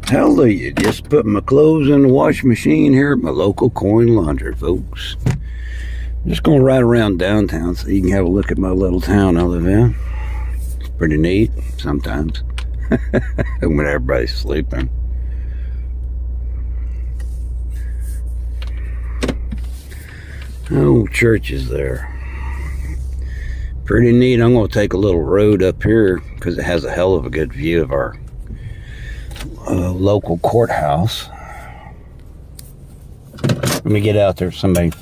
Hallelujah. Just put my clothes in the washing machine here at my local coin laundry, folks. Just going to ride around downtown so you can have a look at my little town I live in. It's pretty neat sometimes when everybody's sleeping. Oh, church is there. Pretty neat. I'm going to take a little road up here because it has a hell of a good view of our local courthouse. Let me get out there. Somebody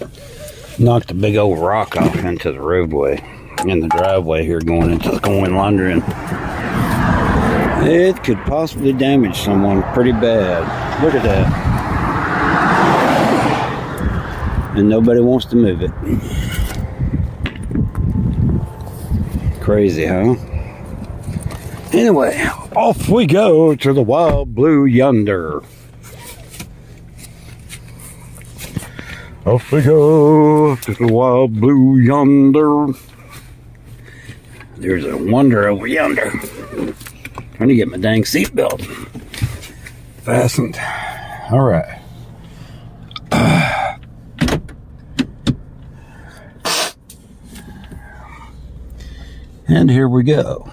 knocked a big old rock off into the roadway in the driveway here going into the coin laundry, and it could possibly damage someone pretty bad. Look at that. And nobody wants to move it. Crazy, huh? Anyway, off we go to the wild blue yonder. Off we go to the wild blue yonder. There's a wonder over yonder. Trying to get my dang seatbelt fastened. All right. And here we go.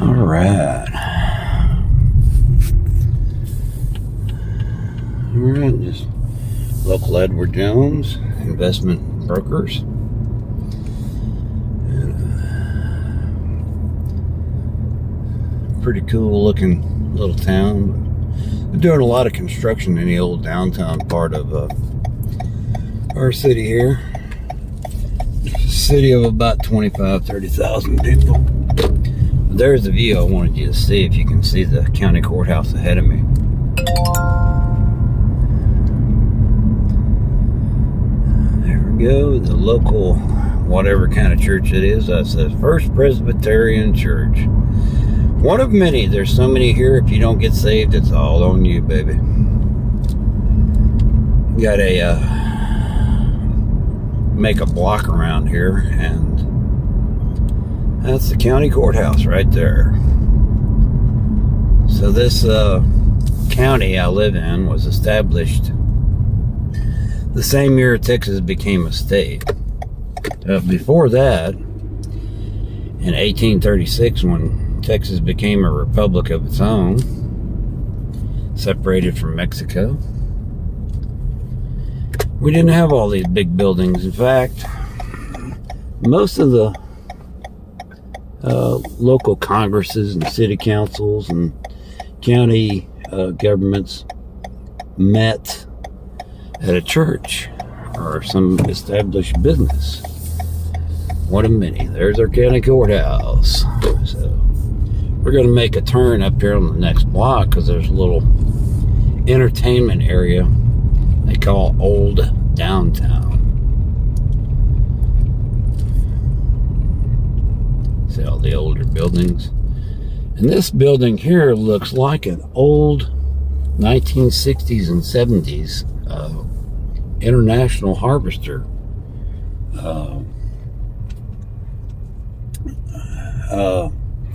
All right. All right, just local Edward Jones investment brokers. And, pretty cool looking little town. They're doing a lot of construction in the old downtown part of our city here. It's a city of about 30,000 people. There's the view I wanted you to see, if you can see the county courthouse ahead of me. There we go, the local, whatever kind of church it is, that says First Presbyterian Church. One of many. There's so many here. If you don't get saved, it's all on you, baby. Got a make a block around here, and that's the county courthouse right there. So this county I live in was established the same year Texas became a state. Before that, in 1836, when Texas became a republic of its own, separated from Mexico, we didn't have all these big buildings. In fact, most of the local congresses and city councils and county governments met at a church or some established business. One of many. There's our county courthouse. So we're going to make a turn up here on the next block because there's a little entertainment area they call Old Downtown. See all the older buildings. And this building here looks like an old 1960s and 70s International Harvester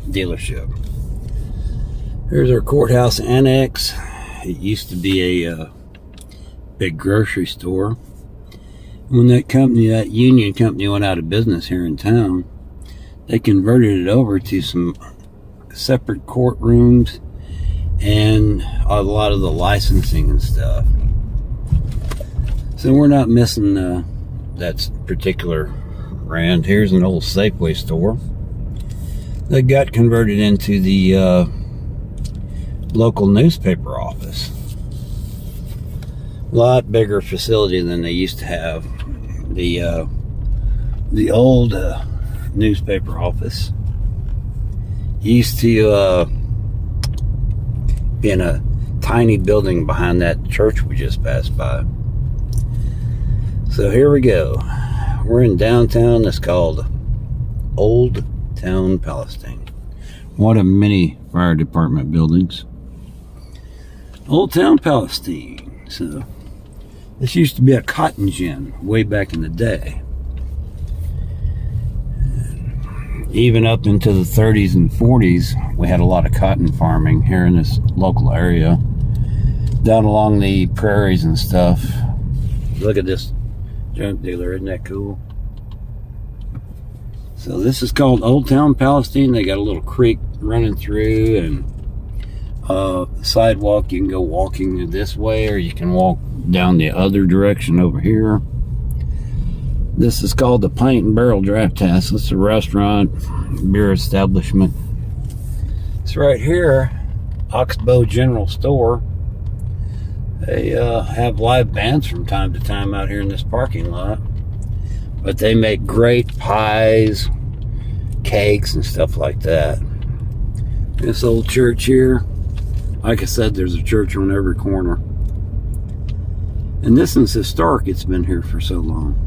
dealership. Here's our courthouse annex. It used to be a big grocery store. When that union company went out of business here in town, they converted it over to some separate courtrooms and a lot of the licensing and stuff. So we're not missing that particular brand. Here's an old Safeway store that got converted into the local newspaper office. A lot bigger facility than they used to have. The old newspaper office used to be in a tiny building behind that church we just passed by. So here we go. We're in downtown. It's called Old Town Palestine. One of many fire department buildings. Old Town Palestine. So this used to be a cotton gin way back in the day. even up into the 30s and 40s, we had a lot of cotton farming here in this local area, down along the prairies and stuff. Look at this junk dealer, isn't that cool? So this is called Old Town Palestine. They got a little creek running through, and sidewalk. You can go walking this way, or you can walk down the other direction over here. This is called the Pint and Barrel Draft House. It's a restaurant, beer establishment. It's right here, Oxbow General Store. They have live bands from time to time out here in this parking lot. But they make great pies, cakes, and stuff like that. This old church here, like I said, there's a church on every corner. And this is historic. It's been here for so long.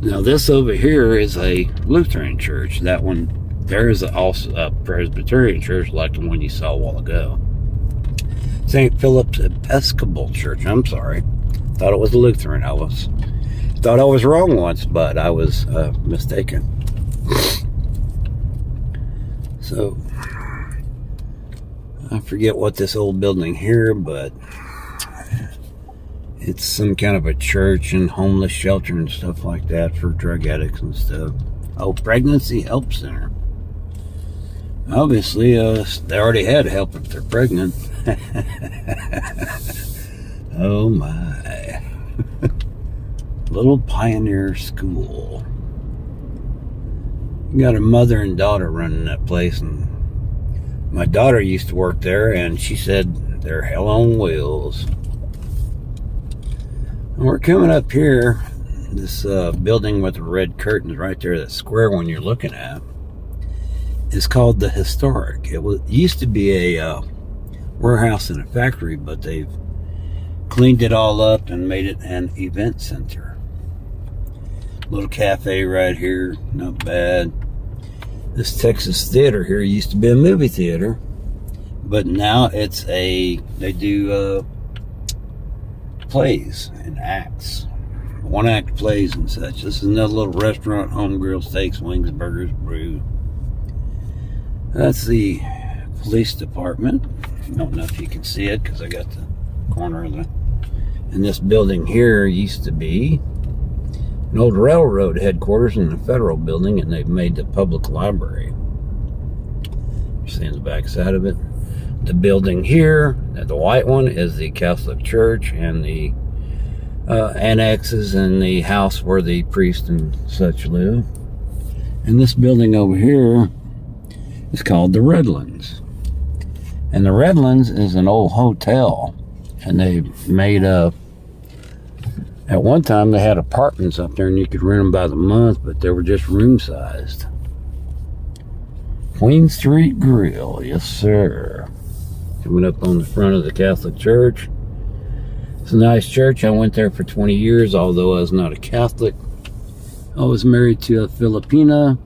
Now this over here is a Lutheran church. That one, there is also a Presbyterian church like the one you saw a while ago. St. Philip's Episcopal Church. I'm sorry. Thought it was a Lutheran. Thought I was wrong once, but I was mistaken. So, I forget what this old building here, but it's some kind of a church and homeless shelter and stuff like that for drug addicts and stuff. Oh, Pregnancy Help Center. Obviously, they already had help if they're pregnant. Oh my. Little Pioneer School. You got a mother and daughter running that place, and my daughter used to work there, and she said they're hell on wheels. And we're coming up here, this building with the red curtains right there, that square one you're looking at, is called the Historic. It used to be a warehouse and a factory, but they've cleaned it all up and made it an event center. Little cafe right here, not bad. This Texas Theater here used to be a movie theater, but now they do plays and acts, one-act plays and such. This is another little restaurant, home grill, steaks, wings, burgers, brew. That's the police department. I don't know if you can see it because I got the corner of the. And this building here used to be an old railroad headquarters in the federal building, and they've made the public library. You see the back side of it. The building here, the white one, is the Catholic Church, and the annexes and the house where the priest and such live. And this building over here is called the Redlands. And the Redlands is an old hotel, and they made at one time they had apartments up there, and you could rent them by the month, but they were just room sized. Queen Street Grill, yes sir. Coming up on the front of the Catholic Church. It's a nice church. I went there for 20 years, although I was not a Catholic. I was married to a Filipina,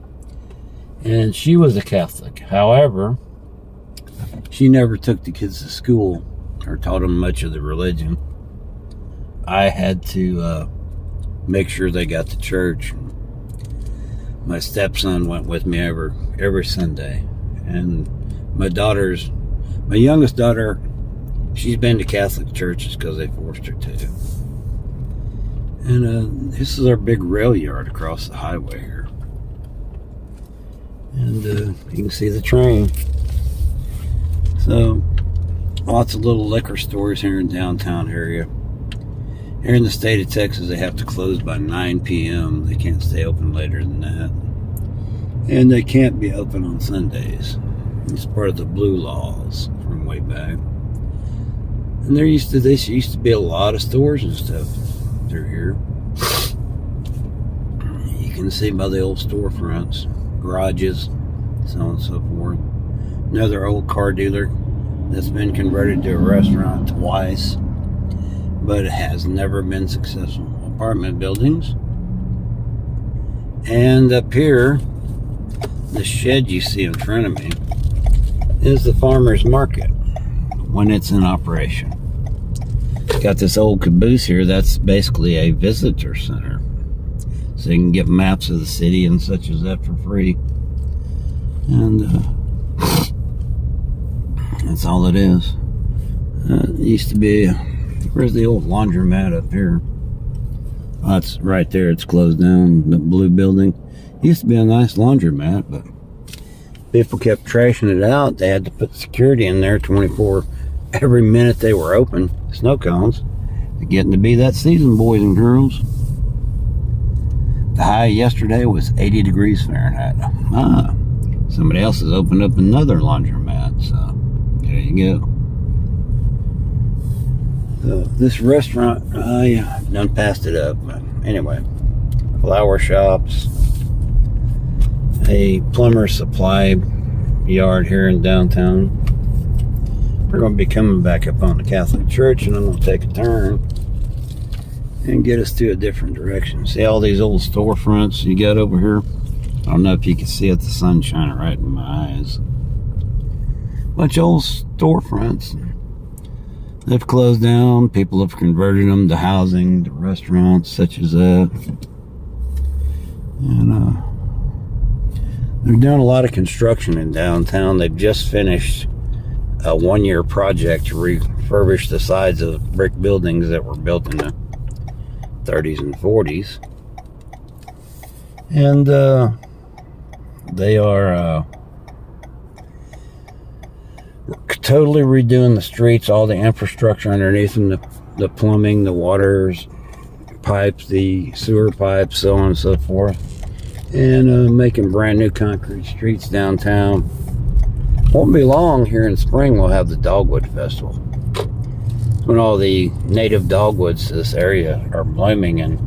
and she was a Catholic. However, she never took the kids to school or taught them much of the religion. I had to make sure they got to church. My stepson went with me every Sunday, and my youngest daughter, she's been to Catholic churches because they forced her to. And this is our big rail yard across the highway here, and you can see the train. So lots of little liquor stores here in downtown area. Here in the state of Texas, they have to close by 9 p.m. They can't stay open later than that. And they can't be open on Sundays. It's part of the blue laws from way back. And this used to be a lot of stores and stuff through here. You can see by the old storefronts, garages, so on and so forth. Another old car dealer that's been converted to a restaurant twice, but it has never been successful. Apartment buildings. And up here, the shed you see in front of me is the farmer's market when it's in operation. Got this old caboose here that's basically a visitor center. so you can get maps of the city and such as that for free. And that's all it is. It used to be, where's the old laundromat up here? Oh, it's right there. It's closed down, the blue building. Used to be a nice laundromat, but people kept trashing it out. They had to put security in there 24 every minute they were open. Snow cones. They're getting to be that season, boys and girls. The high yesterday was 80 degrees Fahrenheit. Somebody else has opened up another laundromat, so there you go. This restaurant, I done passed it up, but anyway, flower shops, a plumber supply yard here in downtown. We're going to be coming back up on the Catholic Church, and I'm going to take a turn and get us to a different direction. See all these old storefronts you got over here? I don't know if you can see it, the sun's shining right in my eyes. Bunch of old storefronts. They've closed down. People have converted them to housing, to restaurants, such as that. And they're doing a lot of construction in downtown. They've just finished a one-year project to refurbish the sides of brick buildings that were built in the 30s and 40s. And they are totally redoing the streets, all the infrastructure underneath them, the plumbing, the waters, pipes, the sewer pipes, so on and so forth, and making brand new concrete streets downtown. Won't be long, here in spring we'll have the Dogwood Festival. It's when all the native dogwoods to this area are blooming, and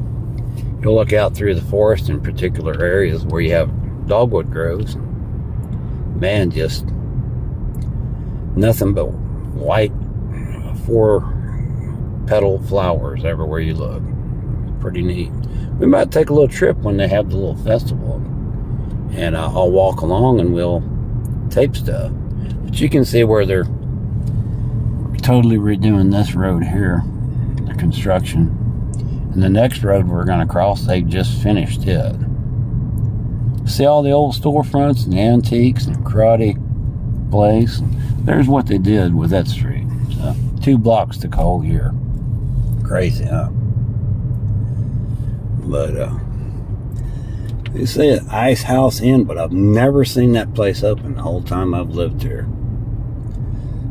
you'll look out through the forest in particular areas where you have dogwood groves. Man, just nothing but white 4-petal flowers everywhere you look. Pretty neat. We might take a little trip when they have the little festival, and I'll walk along and we'll tape stuff. But you can see where they're totally redoing this road here, the construction. And the next road we're going to cross, they just finished it. See all the old storefronts and the antiques and karate place? There's what they did with that street. So, 2 blocks took a whole year. Crazy, huh? But they say an Ice House Inn, but I've never seen that place open the whole time I've lived here.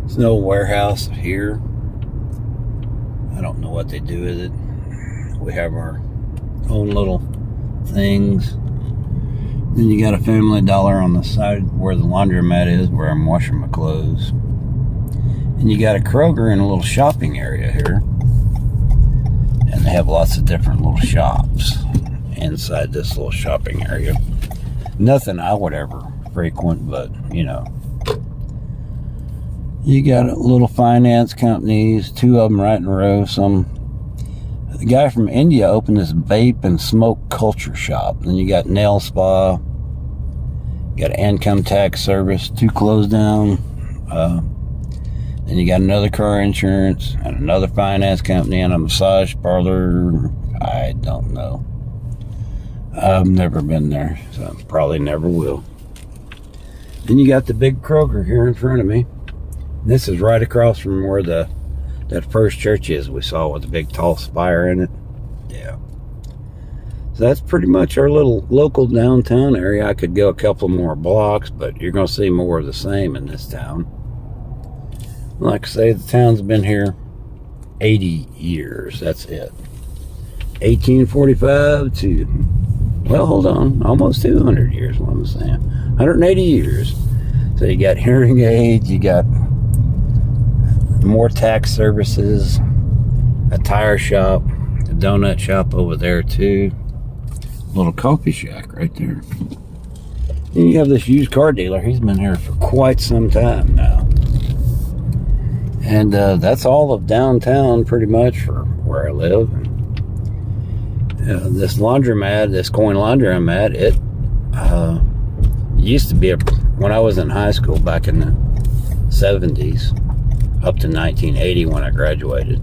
There's no warehouse here. I don't know what they do with it. We have our own little things. Then you got a Family Dollar on the side where the laundromat is, where I'm washing my clothes. And you got a Kroger in a little shopping area here. And they have lots of different little shops inside this little shopping area. Nothing I would ever frequent, but, you know. You got little finance companies, 2 of them right in a row. The guy from India opened this vape and smoke culture shop. Then you got nail spa, got an income tax service, 2 closed down. Then you got another car insurance and another finance company and a massage parlor. I don't know. I've never been there, so probably never will. Then you got the big Kroger here in front of me. This is right across from where that first church is we saw with the big tall spire in it. Yeah. So that's pretty much our little local downtown area. I could go a couple more blocks, but you're going to see more of the same in this town. Like I say, the town's been here 80 years. That's it. 1845 to, well, hold on, almost 200 years, what I'm saying. 180 years. So you got hearing aids, you got more tax services, a tire shop, a donut shop over there too, a little coffee shack right there. Then you have this used car dealer. He's been here for quite some time now. And that's all of downtown pretty much for where I live. And, this laundromat, this coin laundromat, it used to be when I was in high school back in the 70s, up to 1980 when I graduated.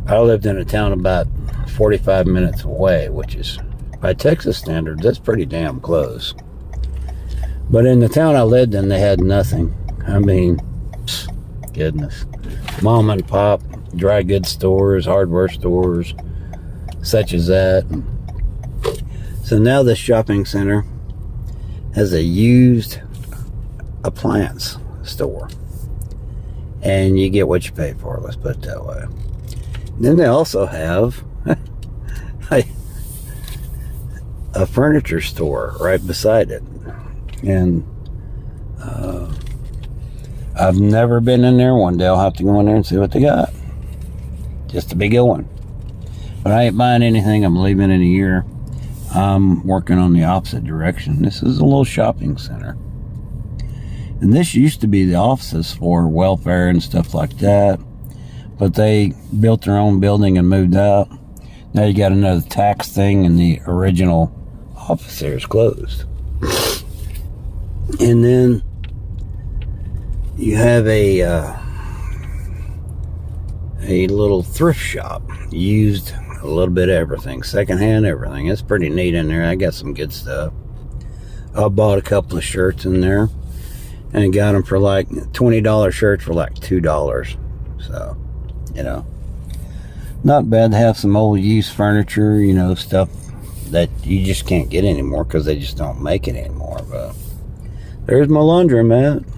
I lived in a town about 45 minutes away, which is, by Texas standards, that's pretty damn close. But in the town I lived in, they had nothing. I mean, goodness. Mom and pop, dry goods stores, hardware stores, such as that. So now this shopping center has a used appliance store. And you get what you pay for, let's put it that way. Then they also have a furniture store right beside it. And I've never been in there. One day I'll have to go in there and see what they got. Just to be going. But I ain't buying anything. I'm leaving in a year. I'm working on the opposite direction. This is a little shopping center. And this used to be the offices for welfare and stuff like that. But they built their own building and moved out. Now you got another tax thing, and the original office there is closed. And then you have a little thrift shop. Used a little bit of everything. Secondhand everything. It's pretty neat in there. I got some good stuff. I bought a couple of shirts in there. And got them for like $20 shirts for like $2. So, you know, not bad to have some old used furniture, you know, stuff that you just can't get anymore because they just don't make it anymore. But there's my laundromat.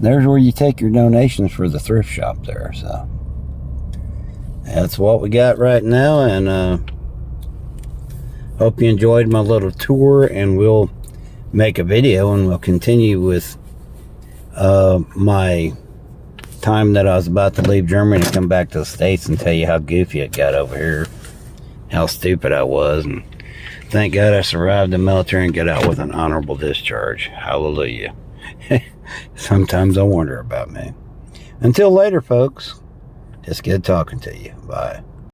There's where you take your donations for the thrift shop there. So that's what we got right now. And hope you enjoyed my little tour. And we'll make a video and we'll continue with my time that I was about to leave Germany to come back to the States and tell you how goofy it got over here, how stupid I was, and thank God I survived the military and got out with an honorable discharge. Hallelujah. Sometimes I wonder about me. Until later, folks, it's good talking to you. Bye.